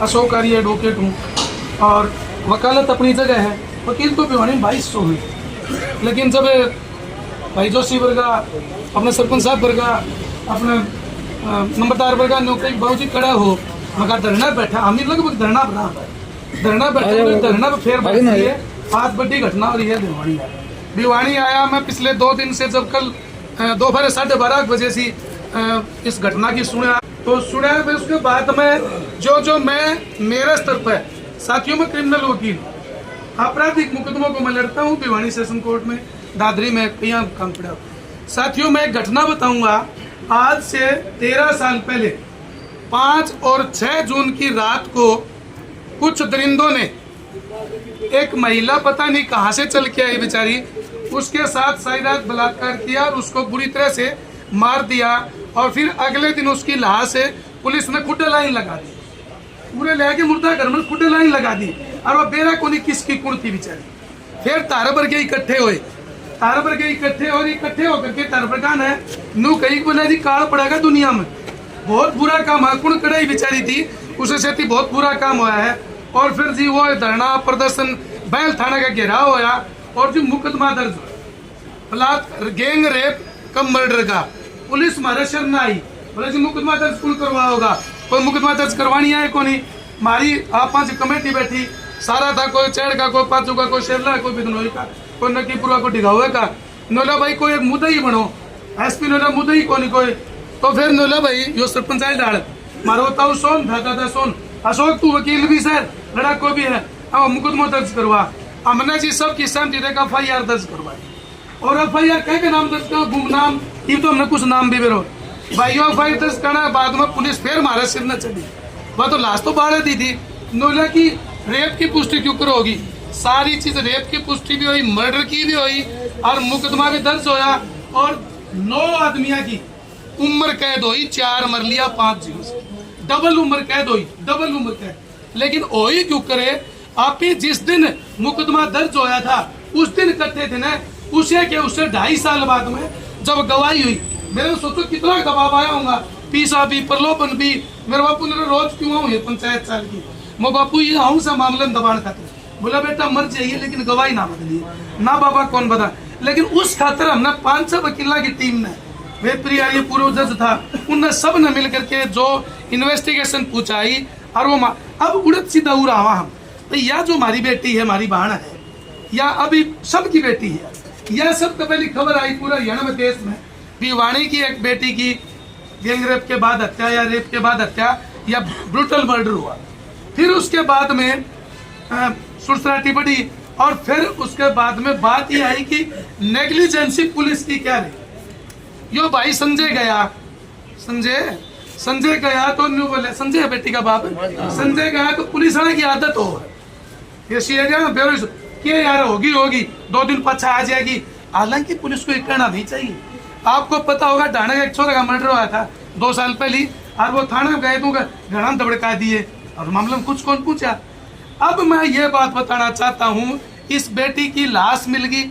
अशोक आर्य advocate हूँ और वकालत अपनी जगह है। वकील तो भिवानी में 2200 हुई, लेकिन जब भाई जोशी वर्गा, अपने सरपंच साहब वर्गा, अपने नंबरदार वर्गा नौकरी बाबू जी खड़ा हो, मगर धरना बैठा, हम लगभग धरना बैठा धरना पे फेर बैठ रही है। आज बड़ी घटना हो रही है भिवानी आया। मैं पिछले 2 दिन से जब कल दोपहर 12:30 बजे से इस घटना की सुना, तो सुना फिर उसके बाद में जो मैं मेरे स्तर पर साथियों में क्रिमिनल वकील आपराधिक मुकदमों को मैं लड़ता हूँ भिवानी सेशन कोर्ट में, दादरी में यहाँ काम पड़ा। साथियों मैं एक घटना बताऊंगा। आज से 13 साल पहले 5 और 6 जून की रात को कुछ दरिंदों ने एक महिला पता नहीं कहां से चल के आई बेचारी, उसके साथ सारी रात बलात्कार किया और उसको बुरी तरह से मार दिया। और फिर अगले दिन उसकी लाश से पुलिस ने खुड्डे लाइन लगा दी, पूरे लेके मुर्दा घर में खुड्डे लाइन लगा दी। और वो बेरा कोनी किसकी कुड़ थी बेचारी। फिर तारबर के इकट्ठे हुए, इकट्ठे होकर के तारबर का है नू कहीं बोला जी काल पड़ेगा दुनिया में, बहुत बुरा काम है। कुण कड़ाई बेचारी थी, उसे से बहुत बुरा काम हुआ है। और फिर जी वो धरना प्रदर्शन बैल थाना का घेराव होया और जो मुकदमा दर्ज बलात्कार गैंग रेप कम मर्डर का, पुलिस हमारे शरण न आई, बोले जी मुकदमा दर्ज कुल करवा होगा। कोई मुकदमा दर्ज करवानी है को नहीं, मारी आप 5 कमेटी बैठी, सारा था कोई चेड़ का, कोई पाचू का, कोई शेरला, कोई बिदनोई का, कोई नकीपुरा को डिगावे का। नोला भाई कोई एक मुद्दा ही बनो, एसपी नोला मुद्दा ही कोनी कोई। तो फिर नोला भाई यो सरपंच डाल मारो ताऊ सोन दादा सोन अशोक तू वकील भी सर लड़ा को भी है, अब मुकदमा दर्ज करवा। हमने जी सब की सहमति देकर FIR दर्ज करवाई और FIR कह के नाम दर्ज करो, गुमनाम ये तो हमने कुछ नाम भी बेरो भाई FIR दर्ज करना। बाद में पुलिस फिर हमारे सिर न चली, वह तो लाश तो बाढ़ दी थी। नोला की रेप की पुष्टि क्यों करोगी, सारी चीज रेप की पुष्टि भी हुई, मर्डर की भी हुई और मुकदमा भी दर्ज होया। और 9 आदमियों की उम्र कैद हुई, 4 मर लिया, 5 जीव से डबल उम्र कैद हुई, डबल उम्र कैद। लेकिन वही क्यों करे, आप ही जिस दिन मुकदमा दर्ज होया था उस दिन करते थे ना, उससे 2.5 साल बाद में जब गवाही हुई, मेरे सोचो कितना दबाव आया होगा, पीसा भी प्रलोभन भी। मेरे बापू ने रोज क्यों आऊँ पंचायत साल की, मैं बापू ये आऊँ से मामले में दबाण खाते, बोला बेटा मर जाइए लेकिन गवाही ना बदलिए ना बाबा कौन बता। लेकिन उस खातर हमने 500 वकीला की टीम ने, वेदप्रिया ये पूर्व जज था, उनने सब ने मिल करके जो इन्वेस्टिगेशन पूछाई और वो अब उड़द सीधा उड़ा हुआ हम तो या जो हमारी बेटी है, हमारी बहन है, या अभी सबकी बेटी है, यह सब तो पहली खबर आई पूरा हरियाणा में, देश में। भिवानी की एक बेटी की गैंग रेप के बाद हत्या या रेप के बाद हत्या या ब्रूटल मर्डर हुआ। फिर उसके बाद में सुरसराटी बढ़ी और फिर उसके बाद में बात ये आई कि नेग्लिजेंसी पुलिस की क्या रही। यो भाई संजय गया तो न्यू बोले, संजय बेटी का बाप है, संजय गया तो पुलिस वाले की आदत हो ये क्या यार होगी 2 दिन पाछा आ जाएगी। हालांकि पुलिस को ये करना नहीं चाहिए। आपको पता होगा ढाणे एक छोरे का मर्डर हुआ था 2 साल पहले और वो थाना में गए तो घड़ा दबड़का दिए और मामले में कुछ कौन पूछा। अब मैं ये बात बताना चाहता हूँ, इस बेटी की लाश मिल गई,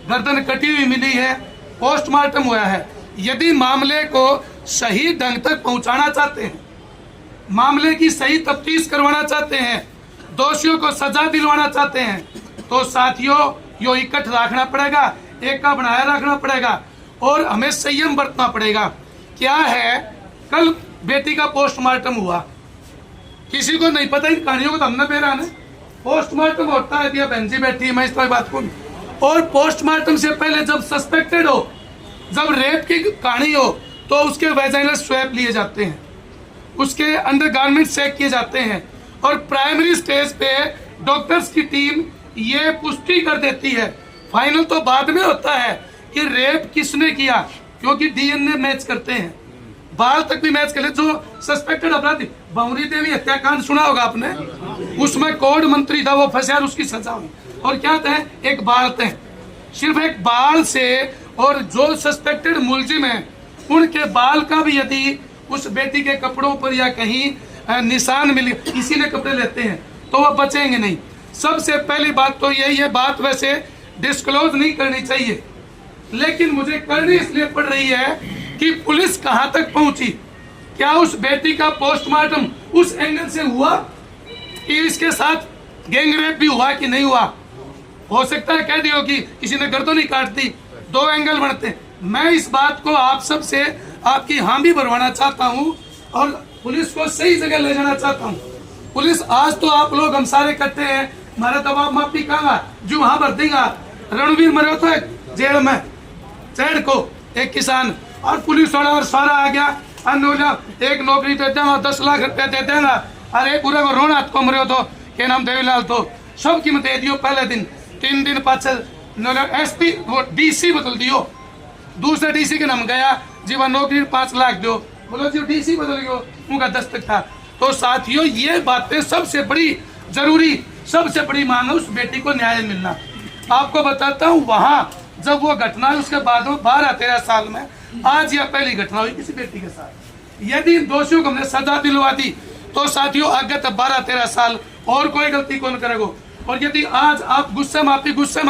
गर्दन कटी हुई मिली है, पोस्टमार्टम हुआ है। यदि मामले को सही ढंग तक पहुंचाना चाहते हैं, मामले की सही तफ्तीश करवाना चाहते हैं, दोषियों को सजा दिलवाना चाहते हैं, तो साथियों यो इकट्ठ रखना पड़ेगा, एक का बनाया रखना पड़ेगा और हमें संयम बरतना पड़ेगा। क्या है, कल बेटी का पोस्टमार्टम हुआ, किसी को नहीं पता, इन कहानियों को तो हमने बेरा है। पोस्टमार्टम होता है, दिया बहन जी बैठी, मैं इस बात को, और पोस्टमार्टम से पहले जब सस्पेक्टेड हो, जब रेप की कहानी हो, तो उसके वेजाइनल स्वैप लिए जाते हैं, उसके अंडरगारमेंट चेक किए जाते हैं और प्राइमरी स्टेज पे डॉक्टर्स की टीम ये पुष्टि कर देती है। फाइनल तो बाद में होता है कि रेप किसने किया, क्योंकि DNA मैच करते हैं, बाल तक भी मैच कर ले। जो सस्पेक्टेड अपराधी, बावरी देवी हत्याकांड सुना होगा आपने, उसमें कोर्ट मंत्री था, वो फंसा और उसकी सजा हुई। और क्या थे, एक बाल थे, सिर्फ एक बाल से, और जो सस्पेक्टेड मुलजिम है उनके बाल का भी यदि उस बेटी के कपड़ों पर या कहीं निशान मिले, इसीलिए कपड़े लेते हैं, तो वह बचेंगे नहीं। सबसे पहली बात तो यही है, बात वैसे डिस्क्लोज नहीं करनी चाहिए, लेकिन मुझे करनी इसलिए पड़ रही है कि पुलिस कहां तक पहुंची। क्या उस बेटी का पोस्टमार्टम उस एंगल से हुआ कि इसके साथ गैंगरेप भी हुआ कि नहीं हुआ। हो सकता है कह दियो कि किसी ने गर्दन नहीं काट दी, दो एंगल बनते हैं। मैं इस बात को आप सब से आपकी हामी भरवाना चाहता हूँ और पुलिस को सही जगह ले जाना चाहता हूँ। पुलिस आज तो आप लोग हम सारे इकट्ठे हैं, हमारा दबाव माफी कहा जो वहां भर देगा। रणवीर मरे तो जेल में चैड को एक किसान और पुलिस वाला और सारा आ गया, एक नौकरी दे देगा, 10 लाख रुपया दे देगा। अरे पूरे को रोना को मरे तो क्या नाम देवीलाल तो सब कीमत दे दियो। पहले दिन 3 दिन पाछे एसपी वो डीसी बदल दियो, दूसरे डीसी के नाम गया जीवा नौकरी 5 लाख दो, बोलो जी डीसी बदल गयो, उनका दस्तक था। तो साथियों ये बातें सबसे बड़ी जरूरी, सबसे बड़ी मांग है उस बेटी को न्याय मिलना। आपको बताता हूँ वहां जब वो घटना है उसके बाद 12-13 साल में आज यह पहली घटना हुई किसी बेटी के साथ। यदि इन दोषियों को हमने सजा दिलवा दी तो साथियों आगे तक 12-13 साल और कोई गलती कौन करेगा। और यदि आज आप गुस्से में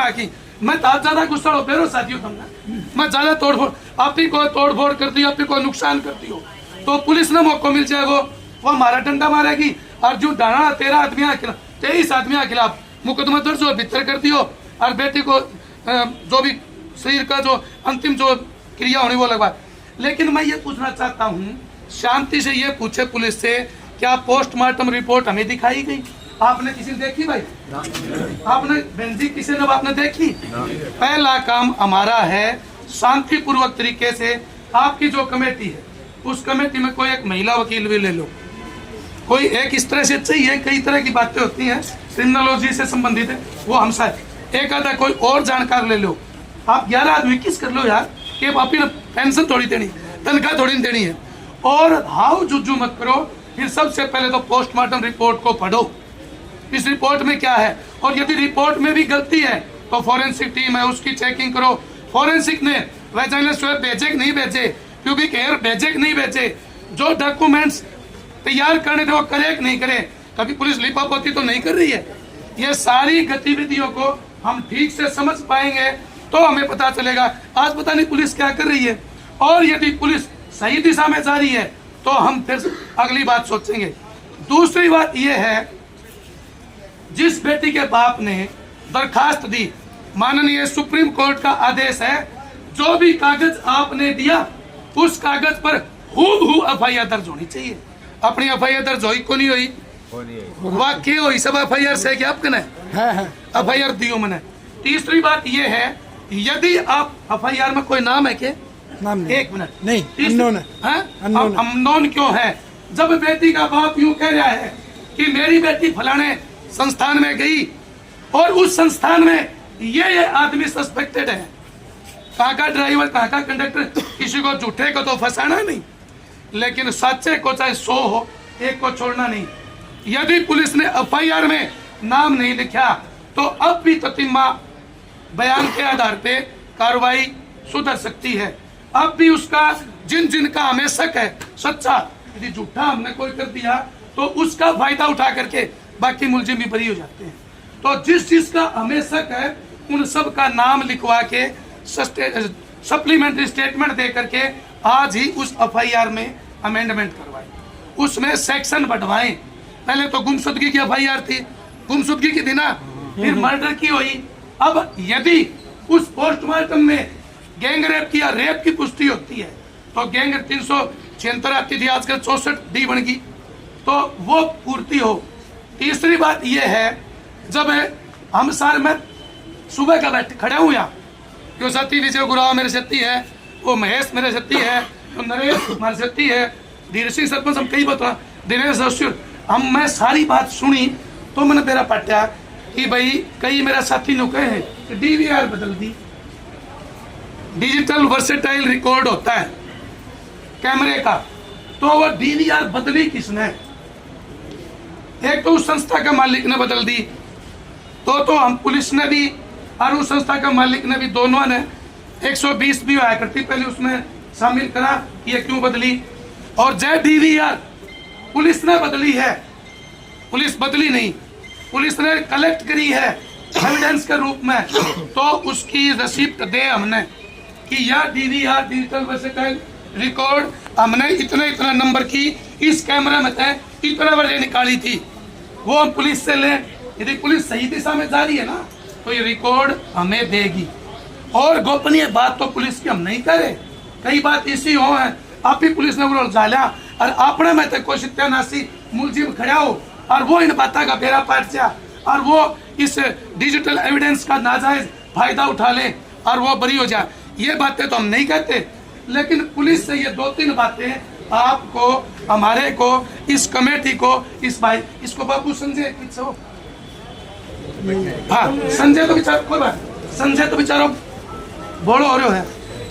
आकी मैं आज ज्यादा गुस्सा हो बेरो साथियों तुमने मैं ज्यादा तोड़फोड़ आप ही को तोड़फोड़ कर दी, आप ही को नुकसान करती हो तो पुलिस ने मौका मिल जाए वो हमारा डंडा मारेगी। और जो डाना 23 आदमी के खिलाफ मुकदमा दर्ज और भीतर कर दियो और बेटी को जो भी शरीर का जो अंतिम जो क्रिया होनी वो लगवा। लेकिन मैं ये पूछना चाहता हूँ, शांति से ये पूछे पुलिस से, क्या पोस्टमार्टम रिपोर्ट हमें दिखाई गई? आपने किसी ने देखी भाई? आपने बेंजी किसी ने आपने देखी? पहला काम हमारा है शांतिपूर्वक तरीके से आपकी जो कमेटी है उस कमेटी में कोई एक महिला वकील भी ले लो, कोई एक इस तरह से चाहिए। कई तरह की बातें होती हैं क्रिमिनोलॉजी से संबंधित है, वो हम साथ एक आधा कोई और जानकार ले लो। आप 11 आदमी किस कर लो यार कि अपनी पेंशन थोड़ी देनी, तनख्वाह थोड़ी देनी है। और हाउ जुजू मत करो। फिर सबसे पहले तो पोस्टमार्टम रिपोर्ट को पढ़ो, इस रिपोर्ट में क्या है। और यदि रिपोर्ट में भी गलती है तो फॉरेंसिक टीम है उसकी चेकिंग करो। फॉरेंसिक ने वैजाइनल स्वेब भेजे कि नहीं भेजे, प्यूबिक हेयर भेजे कि नहीं भेजे, जो डॉक्यूमेंट्स तैयार करने थे वो करे कि नहीं करे, कभी पुलिस लिपापोती तो नहीं कर रही है। ये सारी गतिविधियों को हम ठीक से समझ पाएंगे तो हमें पता चलेगा। आज पता नहीं पुलिस क्या कर रही है, और यदि पुलिस सही दिशा में जा रही है तो हम फिर अगली बात सोचेंगे। दूसरी बात यह है, जिस बेटी के बाप ने दरखास्त दी, माननीय सुप्रीम कोर्ट का आदेश है, जो भी कागज आपने दिया उस कागज पर हूबहू एफआईआर दर्ज होनी चाहिए। अपनी एफआईआर दर्ज हुई को नहीं हुई, वाक्य हुई सब एफआईआर से क्या आपका एफआईआर दियो मैंने। तीसरी बात यह है, यदि आप एफआईआर में कोई नाम है क्या? नाम नहीं। 1 मिनट नहीं, अननोन क्यों है? जब बेटी का बाप यूं कह रहा है कि मेरी बेटी फलाने संस्थान में गई और उस संस्थान में ये आदमी सस्पेक्टेड है, कहाँ का ड्राइवर कहाँ का कंडक्टर, किसी को झूठे को तो फंसाना नहीं, लेकिन सच्चे को चाहे 100 हो, एक को छोड़ना नहीं। यदि पुलिस ने एफआईआर में नाम नहीं लिखा तो अब भी ततिम्मा बयान के आधार पे कार्रवाई सुधर सकती है। अब भी उसका जिन जिन का हमें शक है सच्चा, यदि झूठा हमने कोई कर दिया तो उसका फायदा उठा करके बाकी मुलजिम भी बरी हो जाते हैं। तो जिस चीज का हमें शक है उन सब का नाम लिखवा के सप्लीमेंट्री स्टेटमेंट दे करके आज ही उस एफआईआर में अमेंडमेंट करवाएं, उसमें सेक्शन बढ़वाएं। पहले तो गुमशुदगी की एफआईआर थी, गुमशुदगी की थी ना, फिर मर्डर की हुई। अब यदि उस पोस्टमार्टम में गैंग रेप की या रेप की पुष्टि होती है तो गैंग 376 आती थी, आजकल 64D बन गई, तो वो पूर्ति हो। तीसरी बात यह है, जब हम सर में सुबह का बैठ खड़े हुए यहाँ, जो सती विजय गुराव मेरे सती है, वो महेश मेरे सती है, तो नरेश हमारे सती है, धीर सिंह सरपंच हम कई बता, दिनेश अश्वर हम मैं सारी बात सुनी तो मैंने तेरा पट्टा कि भाई कई मेरा साथी ने कहे हैं कि DVR बदल दी। डिजिटल वर्सेटाइल रिकॉर्ड होता है कैमरे का, तो वो DVR बदली किसने? एक तो उस संस्था का मालिक ने बदल दी, तो हम पुलिस ने भी और उस संस्था का मालिक ने भी, दोनों ने 120 भी आया करती पहले उसमें शामिल करा कि ये क्यों बदली। और जय DVR पुलिस ने बदली है, पुलिस बदली नहीं, पुलिस ने कलेक्ट करी है एविडेंस के रूप में, तो उसकी रसीद दे हमने कि यह DVR डिजिटल वर्सेटाइल रिकॉर्ड हमने इतना नंबर की इस कैमरे में इतना बजे निकाली थी। वो हम पुलिस से लें। यदि पुलिस सही दिशा में जा रही है ना तो ये रिकॉर्ड हमें देगी। और गोपनीय बात तो पुलिस की हम नहीं करें। कई बात इसी हो है आप ही पुलिस ने बोलो झाल्या और आपने में तो कोई सत्यानाशी मुलजिम खड़ा हो और वो इन बातों का बेड़ा पाट जा और वो इस डिजिटल एविडेंस का नाजायज फायदा उठा ले और वो बरी हो जाए। ये बातें तो हम नहीं कहते, लेकिन पुलिस से ये 2-3 बातें आपको, हमारे को, इस कमेटी को, इस भाई इसको बाबू संजय पीछे हो, हाँ संजय तो बेचारा कोई बात, संजय तो बेचारो बोलो हो रहे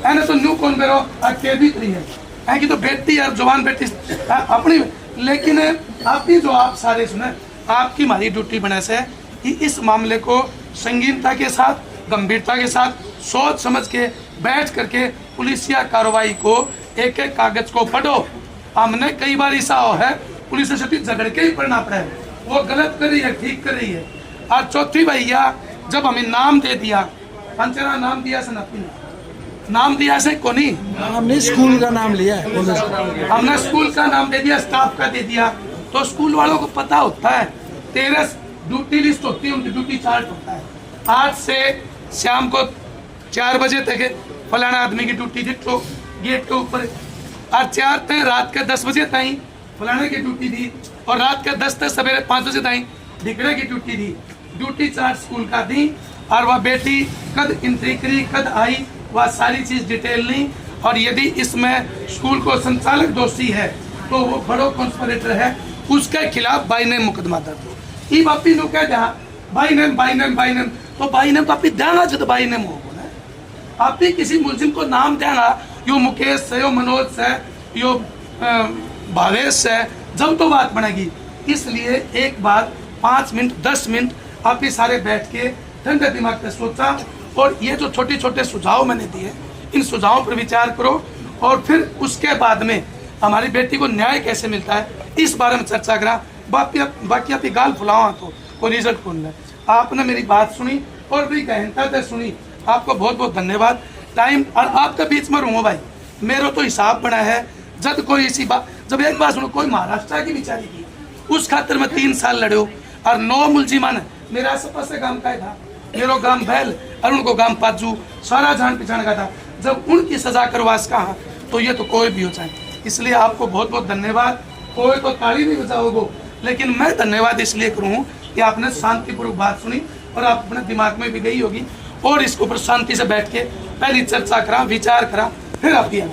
है ना, तो न्यू कौन बेरो के भी रही है कि तो बेटी यार जवान बेटी अपनी। लेकिन आप ही जो आप सारे सुने, आपकी हमारी ड्यूटी बने से कि इस मामले को संगीनता के साथ, गंभीरता के साथ, सोच समझ के बैठ करके पुलिसिया कार्रवाई को एक एक कागज को पढ़ो। हमने कई बार ऐसा हो है पुलिस से झगड़ के ही पढ़ना पड़ा है, वो गलत कर रही है ठीक कर रही है। और चौथी भैया जब हमें नाम दे दिया, पंचरा नाम दिया से नाम दिया से को नहीं, हमने स्कूल का नाम लिया है, हमने स्कूल का नाम दे दिया, स्टाफ का दे दिया, तो स्कूल वालों को पता होता है 13 ड्यूटी लिस्ट होती है, उनकी ड्यूटी चार्ट होता है। आज से शाम को 4 बजे तक फलाना आदमी की ड्यूटी थी तो गेट के ऊपर, और 4 तक रात के 10 बजे ताई फलाने की ड्यूटी थी, और रात के 10 तक सवेरे 5 बजे ताई ढिकड़े की ड्यूटी थी। ड्यूटी चार्ट स्कूल का दी और वह बेटी कद एंट्री करी, कद आई, वह सारी चीज डिटेल ली। और यदि इसमें स्कूल को संचालक दोषी है तो वो बड़ो कॉन्स्पिरेटर है, उसके खिलाफ बाई नेम मुकदमा दर्ज हो। ई बापी नु कह दिया बाई नेम तो बाई नेम तो आप देना जब बाई नेम हो ना, आप ही किसी मुलजिम को नाम देना, यो मुकेश से, यो मनोज से, यो भावेश से, जब तो बात बनेगी। इसलिए एक बार 5 मिनट 10 मिनट आप ही सारे बैठ के ठंडे दिमाग से सोचा, और ये जो छोटे छोटे सुझाव मैंने दिए इन सुझावों पर विचार करो, और फिर उसके बाद में हमारी बेटी को न्याय कैसे मिलता है इस बारे में चर्चा करा। बाकी आप गाल फुलाओ तो कोई रिजल्ट कौन है। आपने मेरी बात सुनी और भी गहनता से सुनी, आपको बहुत बहुत धन्यवाद। टाइम और आपके बीच में रहूँ भाई, मेरा तो हिसाब बना है जब कोई इसी बात, जब एक बात सुनो, कोई महाराष्ट्र की बिचारी की उस खातिर में 3 साल लड़ो और 9 मुलजिमान मेरा आस से गांव का था, मेरा गांव भैल और उनको गांव पाजू सारा जान पहचान का था। जब उनकी सजा करवास कहा तो ये तो कोई भी हो जाए। इसलिए आपको बहुत बहुत धन्यवाद। कोई तो ताली नहीं बजाओगे, लेकिन मैं धन्यवाद इसलिए करूँ कि आपने शांतिपूर्वक बात सुनी और आप अपने दिमाग में भी गई होगी, और इसके ऊपर शांति से बैठ के पहली चर्चा करा, विचार करा, फिर आप दिया।